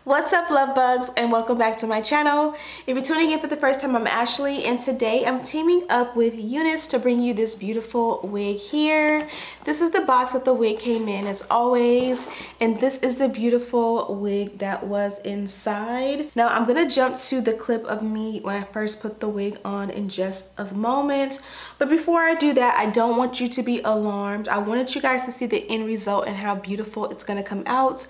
What's up, love bugs, and welcome back to my channel. If you're tuning in for the first time, I'm Ashley, and today I'm teaming up with Unice to bring you this beautiful wig here. This is the box that the wig came in as always, and this is the beautiful wig that was inside. Now I'm gonna jump to the clip of me when I first put the wig on in just a moment, but before I do that, I don't want you to be alarmed. I wanted you guys to see the end result and how beautiful it's gonna come out.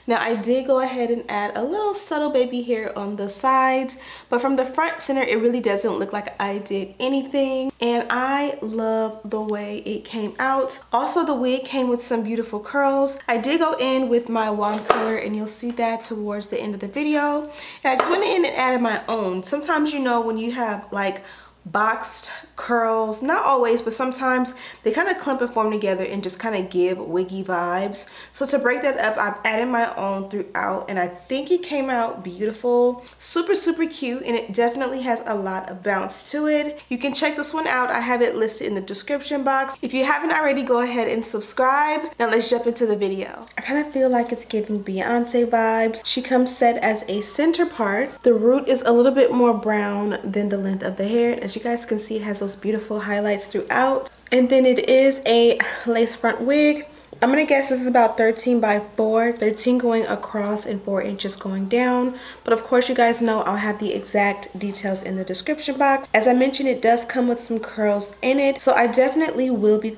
Now I did go ahead and add a little subtle baby hair on the sides, but from the front center it really doesn't look like I did anything, and I love the way it came out. Also, the wig came with some beautiful curls. I did go in with my wand curler, and you'll see that towards the end of the video, and I just went in and added my own. Sometimes, you know, when you have like boxed curls, not always, but sometimes they kind of clump and form together and just kind of give wiggy vibes. So to break that up, I've added my own throughout, and I think it came out beautiful. Super cute, and it definitely has a lot of bounce to it. You can check this one out. I have it listed in the description box. If you haven't already, go ahead and subscribe. Now let's jump into the video. I kind of feel like it's giving Beyonce vibes. She comes set as a center part. The root is a little bit more brown than the length of the hair. As you guys can see, it has those beautiful highlights throughout, and then it is a lace front wig. I'm gonna guess this is about 13 by 4, 13 going across and 4 inches going down, but of course you guys know I'll have the exact details in the description box. As I mentioned, it does come with some curls in it, so I definitely will be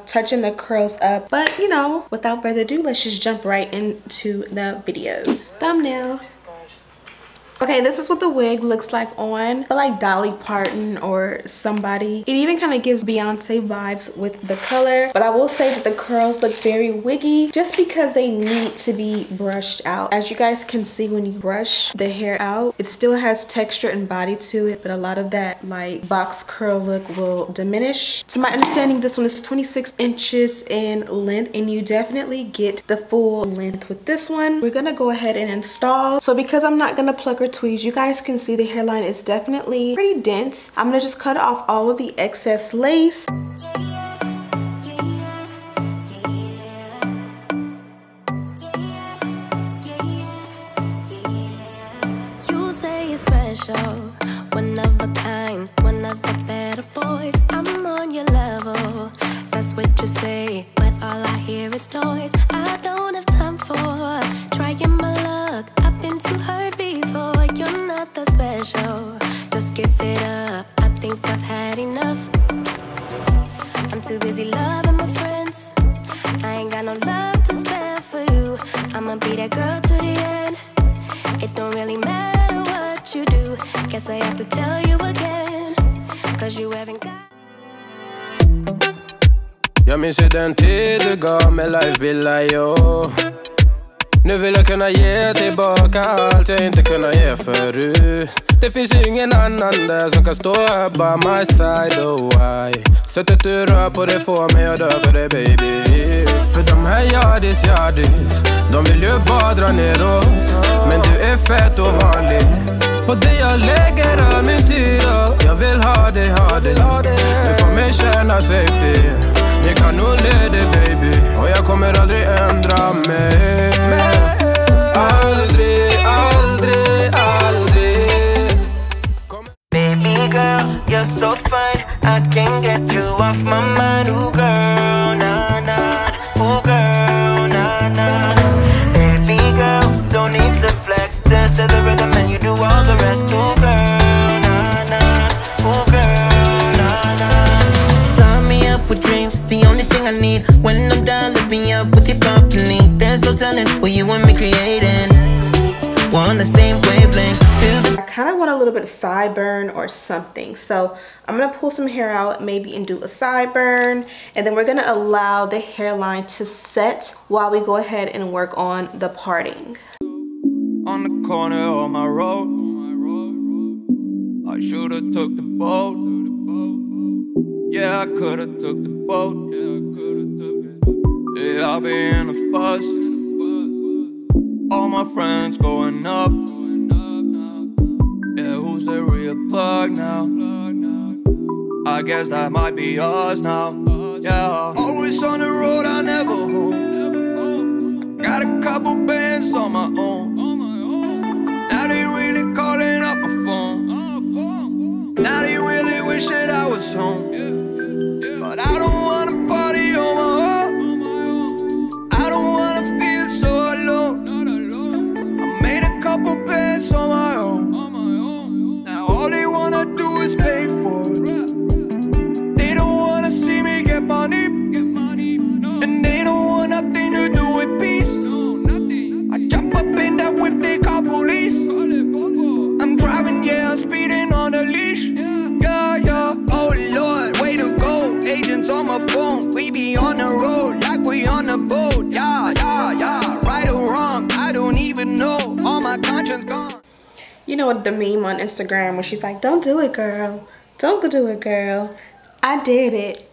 touching the curls up, but you know, without further ado, let's just jump right into the video. Thumbnail. Okay, this is what the wig looks like on. I feel like Dolly Parton or somebody. It even kind of gives Beyonce vibes with the color, but I will say that the curls look very wiggy just because they need to be brushed out. As you guys can see, when you brush the hair out, it still has texture and body to it, but a lot of that like box curl look will diminish. To my understanding, this one is 26 inches in length, and you definitely get the full length with this one. We're gonna go ahead and install. So because I'm not gonna pluck or tweeze, you guys can see the hairline is definitely pretty dense. I'm gonna just cut off all of the excess lace. You say it's special, one of a kind, one of the better boys. I'm on your level, that's what you say, but all I hear is noise. I don't have time for trying my luck. I've been too hurt before. You're not that special, just give it up. I think I've had enough. I'm too busy loving my friends. I ain't got no love to spare for you. I'ma be that girl to the end. It don't really matter what you do. Guess I have to tell you again, cause you haven't got. Jag minns ju den tid du gav mig life billar, yo. Nu vill jag kunna ge tillbaka allt jag inte kunna ge förut. Det finns ju ingen annan där som kan stå här by my side, oh why. Sättet du rör på det får mig att dö för dig, baby. För de här yardis, de vill ju bara dra ner oss. Men du är fett och vanlig, och det jag lägger all min tid och jag vill ha dig. Du får mig känna safety. Jag kan nog leda, baby, och jag kommer aldrig ändra mig. Aldrig. Baby girl, you're so fine. I can't get you off my mind. Ooh girl, nah nah. Ooh girl, nah nah. Baby girl, don't need to flex. Dance to the rhythm and you do all the rest. Ooh girl, nah nah. Ooh girl, nah nah. Fly me up with dreams, the only thing I need. When I'm down, lift me up with your company. There's no telling what you and me creating. We're on the same wavelength. I kind of want a little bit of sideburn or something, so I'm gonna pull some hair out maybe and do a sideburn, and then we're gonna allow the hairline to set while we go ahead and work on the parting. On the corner of my road, I should've took the boat. Yeah, I could've took the boat. Yeah, I'll be in a fuss. All my friends going up. Yeah, who's the real plug now? I guess that might be us now. Yeah, always on the road, I never home. Got a couple bands on my own. that whip, they call police. I'm driving, yeah, I'm speeding on a leash. Yeah, yeah. Oh Lord, way to go. Agents on my phone. We be on the road like we on a boat. Yeah, yeah, yeah. Right or wrong, I don't even know. All my conscience gone. You know what, the meme on Instagram where she's like, don't do it, girl. Don't go do it, girl. I did it.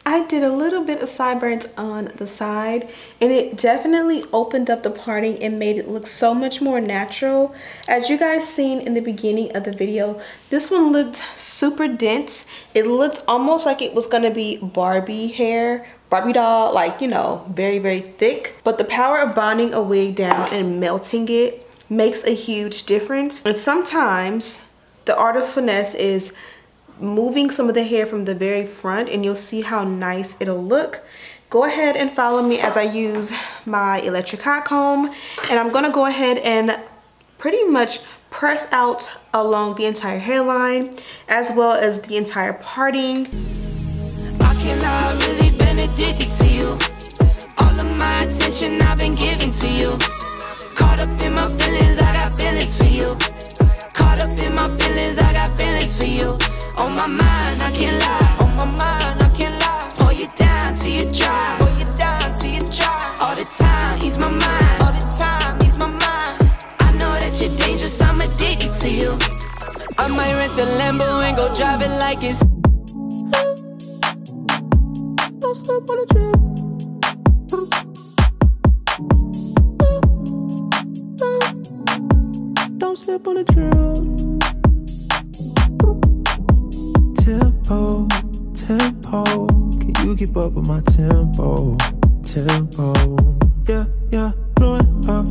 I did a little bit of sideburns on the side, and it definitely opened up the parting and made it look so much more natural. As you guys seen in the beginning of the video, this one looked super dense. It looked almost like it was gonna be Barbie hair, Barbie doll, like, you know, very, very thick. But the power of bonding a wig down and melting it makes a huge difference. And sometimes the art of finesse is moving some of the hair from the very front, and you'll see how nice it'll look. Go ahead and follow me as I use my electric hot comb, and I'm gonna go ahead and pretty much press out along the entire hairline as well as the entire parting. I cannot really been addicted to you. All of my attention I've been giving to you. Caught up in my feelings, I got feelings for you. Caught up in my feelings, I got feelings for you. On my mind, I can't lie. On my mind, I can't lie. Pull you down till you dry. Pull you down till you dry. All the time, ease my mind. All the time, ease my mind. I know that you're dangerous, I'm addicted to you. I might rent the Lambo and go drive it like it's. Don't slip on the trail. Don't slip on the trail. Tempo, tempo, can you keep up with my tempo? Tempo, yeah, yeah, blowing up,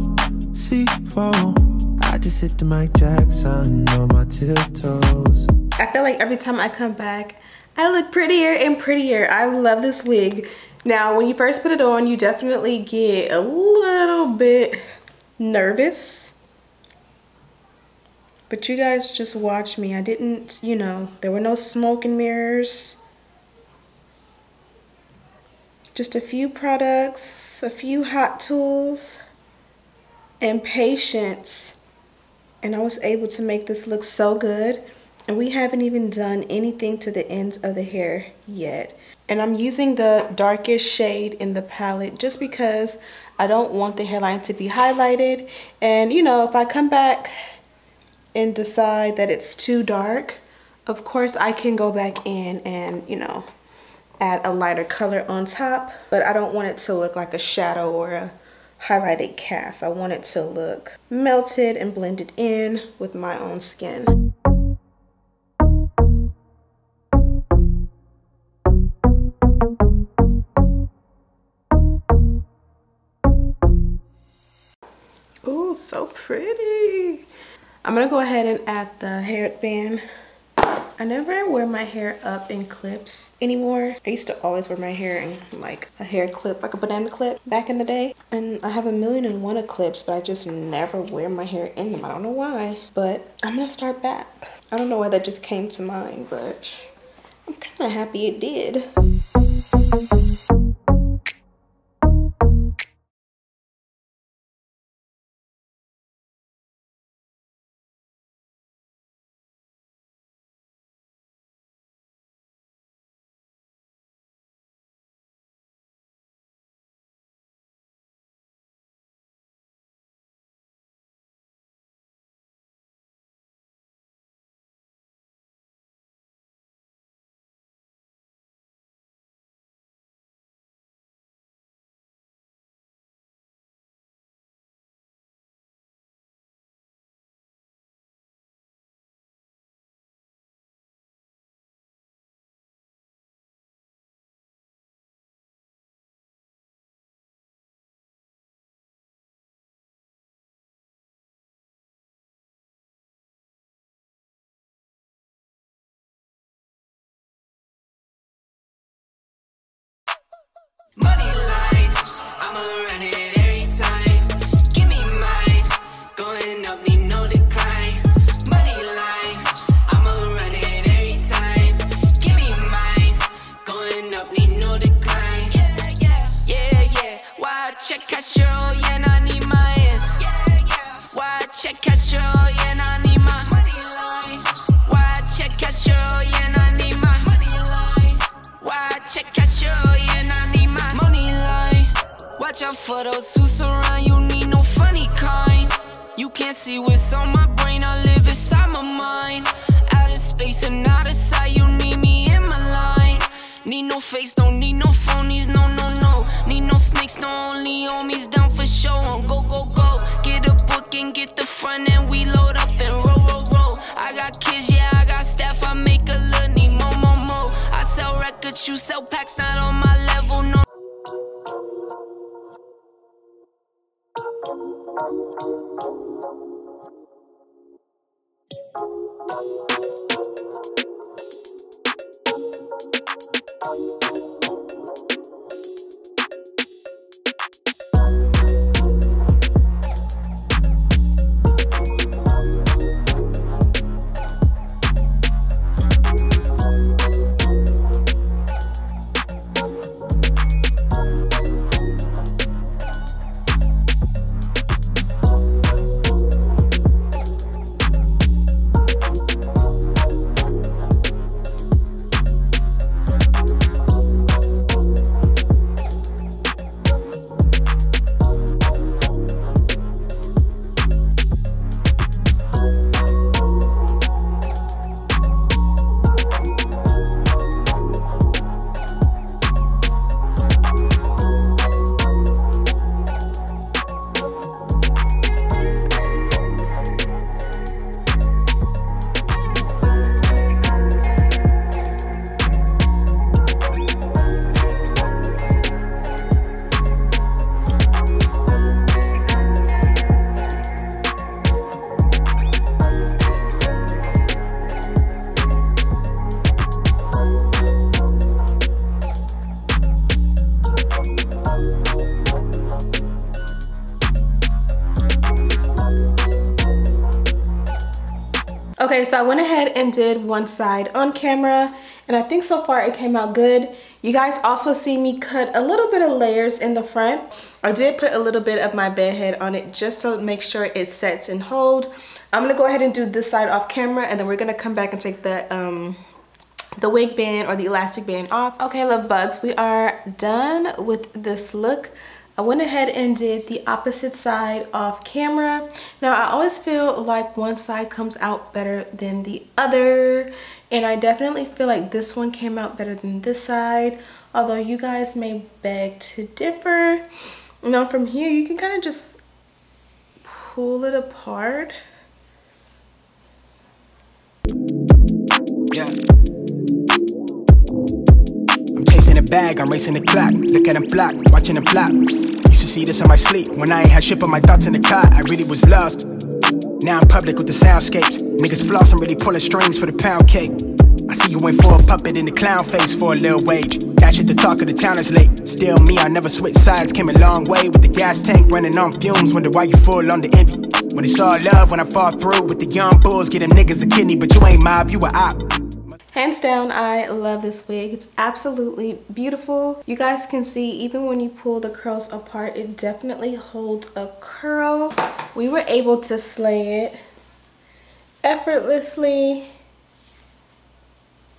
C4. I just hit the Mike Jackson on my tiptoes. I feel like every time I come back, I look prettier and prettier. I love this wig. Now, when you first put it on, you definitely get a little bit nervous. But you guys just watch me. I didn't, you know, there were no smoke and mirrors. Just a few products, a few hot tools, and patience. And I was able to make this look so good. And we haven't even done anything to the ends of the hair yet. And I'm using the darkest shade in the palette just because I don't want the hairline to be highlighted. And, you know, if I come back and decide that it's too dark, of course I can go back in and, you know, add a lighter color on top, but I don't want it to look like a shadow or a highlighted cast. I want it to look melted and blended in with my own skin. Ooh, so pretty. I'm gonna go ahead and add the hairband. I never wear my hair up in clips anymore. I used to always wear my hair in like a hair clip, like a banana clip back in the day. And I have 1,000,001 of clips, but I just never wear my hair in them. I don't know why, but I'm gonna start back. I don't know why that just came to mind, but I'm kind of happy it did. can't see what's on my brain. I live inside my mind. Out of space and out of sight. You need me in my line. Need no face, don't need no phonies. No, no, no. Need no snakes, no only homies. Down for show. On go, go, go. Get a book and get the front and we load up and roll, roll, roll. I got kids, yeah, I got staff. I make a little need more, more, more. I sell records, you sell packs. Not on my level, no. Okay, so I went ahead and did one side on camera, and I think so far it came out good. You guys also see me cut a little bit of layers in the front. I did put a little bit of my bed head on it just to make sure it sets and holds. I'm gonna go ahead and do this side off camera, and then we're gonna come back and take the wig band or the elastic band off. Okay, love bugs, we are done with this look. I went ahead and did the opposite side off camera. Now, I always feel like one side comes out better than the other, and I definitely feel like this one came out better than this side, although you guys may beg to differ. Now, from here, you can kind of just pull it apart. Yeah. I'm chasing a bag, I'm racing the clock. Look at them flock, watching them flop. Used to see this in my sleep when I ain't had shit but my thoughts in the car. I really was lost. Now I'm public with the soundscapes. Niggas floss, I'm really pulling strings for the pound cake. I see you went for a puppet in the clown face for a little wage. That shit, the talk of the town is late. Still me, I never switch sides. Came a long way with the gas tank running on fumes. Wonder why you full on the envy. When it's all love, when I fall through with the young bulls, get them niggas a kidney, but you ain't mob, you a op. Hands down, I love this wig. It's absolutely beautiful. You guys can see even when you pull the curls apart, it definitely holds a curl. We were able to slay it effortlessly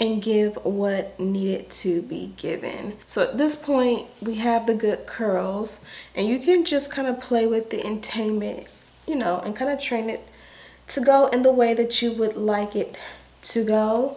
and give what needed to be given. So at this point, we have the good curls, and you can just kind of play with the entertainment, you know, and kind of train it to go in the way that you would like it to go.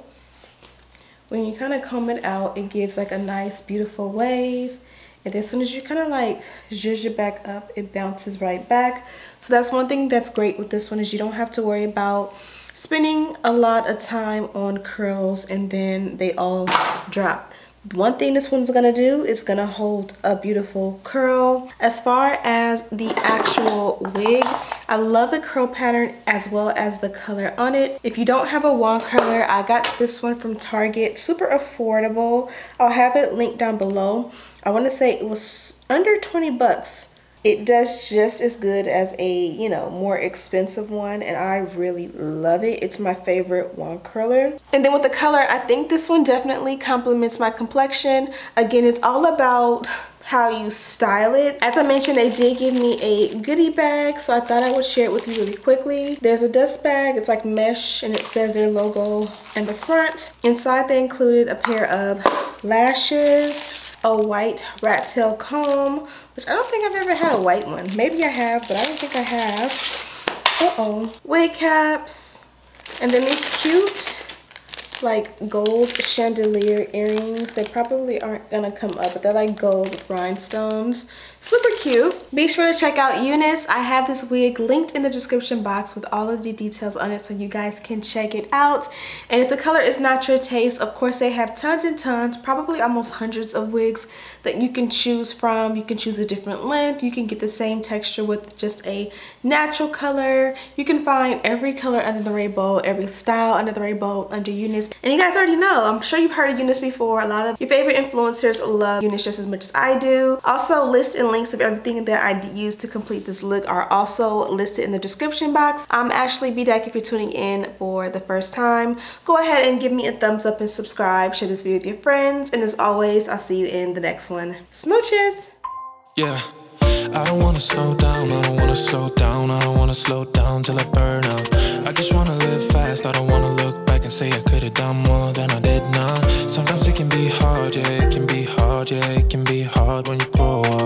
When you kind of comb it out, it gives like a nice beautiful wave, and then as soon as you kind of like zhuzh it back up, it bounces right back. So that's one thing that's great with this one, is you don't have to worry about spending a lot of time on curls and then they all drop. One thing this one's gonna do is gonna hold a beautiful curl. As far as the actual wig, I love the curl pattern as well as the color on it. If you don't have a wand curler, I got this one from Target, super affordable. I'll have it linked down below. I want to say it was under 20 bucks. It does just as good as a, you know, more expensive one, and I really love it. It's my favorite wand curler. And then with the color, I think this one definitely complements my complexion. Again, it's all about how you style it. As I mentioned, they did give me a goodie bag, so I thought I would share it with you really quickly. There's a dust bag, it's like mesh, and it says their logo in the front. Inside they included a pair of lashes, a white rat tail comb, which I don't think I've ever had a white one. Maybe I have, but I don't think I have. wig caps, and then these cute like gold chandelier earrings. They probably aren't gonna come up, but they're like gold rhinestones. Super cute. Be sure to check out Unice. I have this wig linked in the description box with all of the details on it so you guys can check it out. And if the color is not your taste, of course they have tons and tons, probably almost hundreds of wigs that you can choose from. You can choose a different length. You can get the same texture with just a natural color. You can find every color under the rainbow, every style under the rainbow under Unice. And you guys already know, I'm sure you've heard of Unice before. A lot of your favorite influencers love Unice just as much as I do. Also, lists and links of everything that I use to complete this look are also listed in the description box. I'm Ashley Bedeck. If you're tuning in for the first time, go ahead and give me a thumbs up and subscribe. Share this video with your friends. And as always, I'll see you in the next one. Smooches! Yeah. I don't wanna slow down, I don't wanna slow down, I don't wanna slow down till I burn out. I just wanna live fast, I don't wanna look back and say I could've done more than I did now. Sometimes it can be hard, yeah, it can be hard, yeah, it can be hard when you grow up.